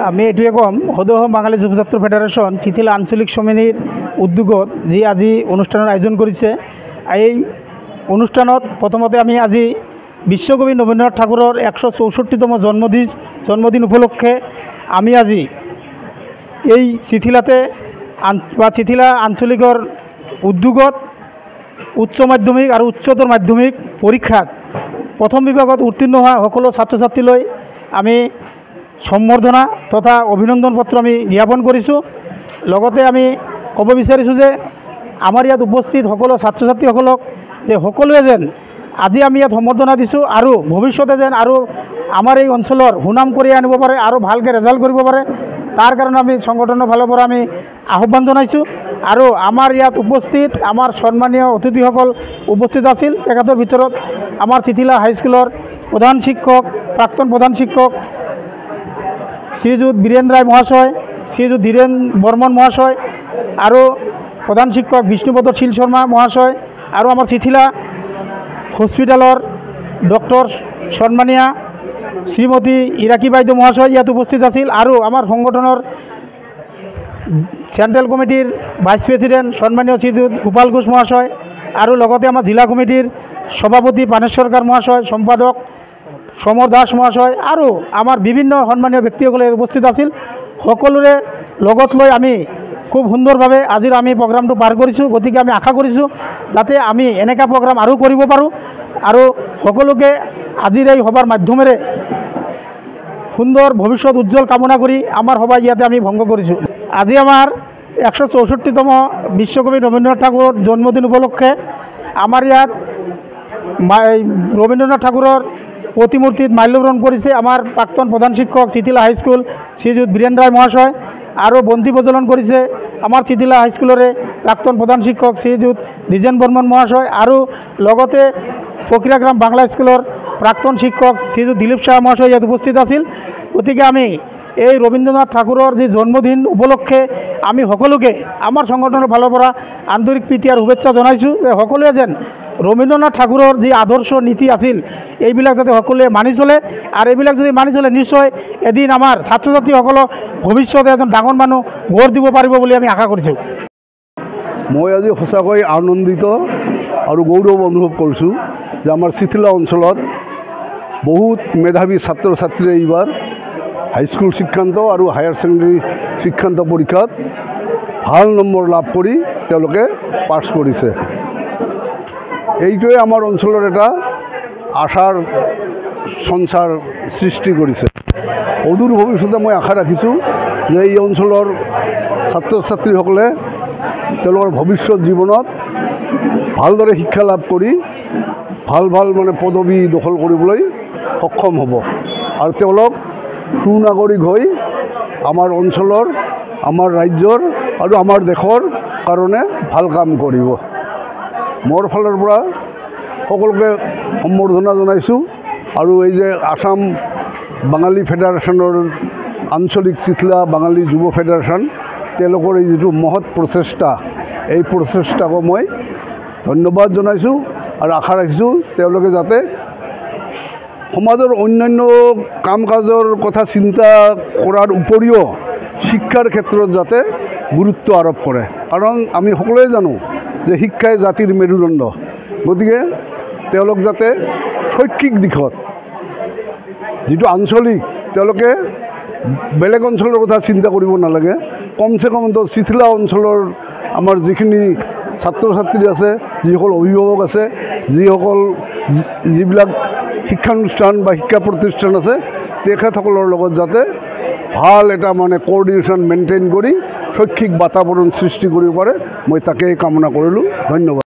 আমি এইটোৱে ক'ম সদৌ অসম বাঙালী যুৱ ছাত্ৰ ফেডাৰেশ্যন চিঠিলা আঞ্চলিক সমিতিৰ উদ্যোগত যি আজি অনুষ্ঠানৰ আয়োজন কৰিছে। এই অনুষ্ঠানত প্ৰথমতে আমি আজি বিশ্বকবি নবীন্দ্ৰনাথ ঠাকুৰৰ 164তম জন্মদিন উপলক্ষে আমি আজি এই চিঠিলাতে চিঠিলা আঞ্চলিকৰ উদ্যোগত উচ্চ মাধ্যমিক আৰু উচ্চতৰ মাধ্যমিক পৰীক্ষাত প্ৰথম বিভাগত উত্তীৰ্ণ হোৱা সকলো ছাত্ৰ ছাত্ৰীলৈ আমি সম্বৰ্ধনা তথা অভিনন্দন পত্ৰ আমি জ্ঞাপন কৰিছোঁ। লগতে আমি ক'ব বিচাৰিছোঁ যে আমাৰ ইয়াত উপস্থিত সকলো ছাত্ৰ ছাত্ৰীসকলক যে সকলোৱে যেন আজি আমি ইয়াত সম্বৰ্ধনা দিছোঁ আৰু ভৱিষ্যতে যেন আৰু আমাৰ এই অঞ্চলৰ সুনাম কৰি আনিব পাৰে আৰু ভালকৈ ৰেজাল্ট কৰিব পাৰে, তাৰ কাৰণে আমি সংগঠনৰ ফালৰ পৰা আমি আহ্বান জনাইছোঁ। আৰু আমাৰ ইয়াত উপস্থিত আমাৰ সন্মানীয় অতিথিসকল উপস্থিত আছিল। তেখেতৰ ভিতৰত আমাৰ চিঠিলা হাইস্কুলৰ প্ৰধান শিক্ষক, প্ৰাক্তন প্ৰধান শিক্ষক শ্ৰীযুত বীৰেন ৰায় মহাশয়, শ্ৰীযুত ধীৰেন বৰ্মন মহাশয় আৰু প্ৰধান শিক্ষক বিষ্ণুপদ শীল শৰ্মা মহাশয় আৰু আমাৰ চিঠিলা হস্পিটেলৰ ডক্টৰ সন্মানীয়া শ্ৰীমতী ইৰাকী বাইদেউ মহাশয় ইয়াত উপস্থিত আছিল। আৰু আমাৰ সংগঠনৰ চেণ্ট্ৰেল কমিটিৰ ভাইচ প্ৰেচিডেণ্ট সন্মানীয় শ্ৰীযুত গোপাল ঘোষ মহাশয় আৰু লগতে আমাৰ জিলা কমিটিৰ সভাপতি পানেশ সৰকাৰ মহাশয়, সম্পাদক সমৰ দাস মহাশয় আৰু আমাৰ বিভিন্ন সন্মানীয় ব্যক্তিসকলে উপস্থিত আছিল। সকলোৰে লগত লৈ আমি খুব সুন্দৰভাৱে আজিৰ আমি প্ৰগ্ৰামটো পাৰ কৰিছোঁ। গতিকে আমি আশা কৰিছোঁ যাতে আমি এনেকুৱা প্ৰগ্ৰাম আৰু কৰিব পাৰোঁ আৰু সকলোকে আজিৰ এই সভাৰ মাধ্যমেৰে সুন্দৰ ভৱিষ্যত উজ্জ্বল কামনা কৰি আমাৰ সভা ইয়াতে আমি ভংগ কৰিছোঁ। আজি আমাৰ 164তম বিশ্বকবি ৰবীন্দ্ৰনাথ ঠাকুৰৰ জন্মদিন উপলক্ষে আমাৰ ইয়াত ৰবীন্দ্ৰনাথ ঠাকুৰৰ প্ৰতিমূৰ্তিত মাল্যগ্ৰহণ কৰিছে আমাৰ প্ৰাক্তন প্ৰধান শিক্ষক চিঠিলা হাইস্কুল শ্ৰীযুত বীৰেন ৰায় মহাশয় আৰু বন্তি প্ৰজ্বলন কৰিছে আমাৰ চিঠিলা হাইস্কুলৰে প্ৰাক্তন প্ৰধান শিক্ষক শ্ৰীযুত দ্বিজেন বৰ্মন মহাশয় আৰু লগতে ফকীৰাগ্ৰাম বাংলা স্কুলৰ প্ৰাক্তন শিক্ষক শ্ৰীযুত দিলীপ শাহ মহাশয় ইয়াত উপস্থিত আছিল। গতিকে আমি এই ৰবীন্দ্ৰনাথ ঠাকুৰৰ যি জন্মদিন উপলক্ষে আমি সকলোকে আমাৰ সংগঠনৰ ফালৰ পৰা আন্তৰিক প্ৰীতি আৰু শুভেচ্ছা জনাইছোঁ যে সকলোৱে যেন ৰবীন্দ্ৰনাথ ঠাকুৰৰ যি আদৰ্শ নীতি আছিল এইবিলাক যাতে সকলোৱে মানি চলে আৰু এইবিলাক যদি মানি চলে নিশ্চয় এদিন আমাৰ ছাত্ৰ ছাত্ৰীসকলক ভৱিষ্যতে এজন ডাঙৰ মানুহ গঢ় দিব পাৰিব বুলি আমি আশা কৰিছোঁ। মই আজি সঁচাকৈ আনন্দিত আৰু গৌৰৱ অনুভৱ কৰিছোঁ যে আমাৰ চিঠিলা অঞ্চলত বহুত মেধাৱী ছাত্ৰ ছাত্ৰীয়ে এইবাৰ হাইস্কুল শিক্ষান্ত আৰু হায়াৰ ছেকেণ্ডেৰী শিক্ষান্ত পৰীক্ষাত ভাল নম্বৰ লাভ কৰি তেওঁলোকে পাছ কৰিছে। এইটোৱে আমাৰ অঞ্চলৰ এটা আশাৰ সঞ্চাৰ সৃষ্টি কৰিছে। অদূৰ ভৱিষ্যতে মই আশা ৰাখিছোঁ যে এই অঞ্চলৰ ছাত্ৰ ছাত্ৰীসকলে তেওঁলোকৰ ভৱিষ্যত জীৱনত ভালদৰে শিক্ষা লাভ কৰি ভাল মানে পদবী দখল কৰিবলৈ সক্ষম হ'ব আৰু তেওঁলোক সুনাগৰিক হৈ আমাৰ অঞ্চলৰ, আমাৰ ৰাজ্যৰ আৰু আমাৰ দেশৰ কাৰণে ভাল কাম কৰিব। মোৰ ফালৰ পৰা সকলোকে সম্বৰ্ধনা জনাইছোঁ আৰু এই যে আসাম বাঙালী ফেডাৰেশ্যনৰ আঞ্চলিক চিঠিলা বাঙালী যুৱ ফেডাৰেশ্যন তেওঁলোকৰ এই যিটো মহৎ প্ৰচেষ্টা, এই প্ৰচেষ্টাকো মই ধন্যবাদ জনাইছোঁ আৰু আশা ৰাখিছোঁ তেওঁলোকে যাতে সমাজৰ অন্যান্য কাম কাজৰ কথা চিন্তা কৰাৰ উপৰিও শিক্ষাৰ ক্ষেত্ৰত যাতে গুৰুত্ব আৰোপ কৰে, কাৰণ আমি সকলোৱে জানো যে শিক্ষাই জাতিৰ মেৰুদণ্ড। গতিকে তেওঁলোক যাতে শৈক্ষিক দিশত যিটো আঞ্চলিক, তেওঁলোকে বেলেগ অঞ্চলৰ কথা চিন্তা কৰিব নালাগে। কমচে কম চিঠিলা অঞ্চলৰ আমাৰ যিখিনি ছাত্ৰ ছাত্ৰী আছে, যিসকল অভিভাৱক আছে, যিবিলাক শিক্ষানুষ্ঠান বা শিক্ষা প্ৰতিষ্ঠান আছে, তেখেতসকলৰ লগত যাতে ভাল এটা মানে কোঅৰ্ডিনেশ্যন মেইনটেইন কৰি শৈক্ষিক বাতাবৰণ সৃষ্টি কৰিব পাৰে, মই তাকেই কামনা কৰিলোঁ। ধন্যবাদ।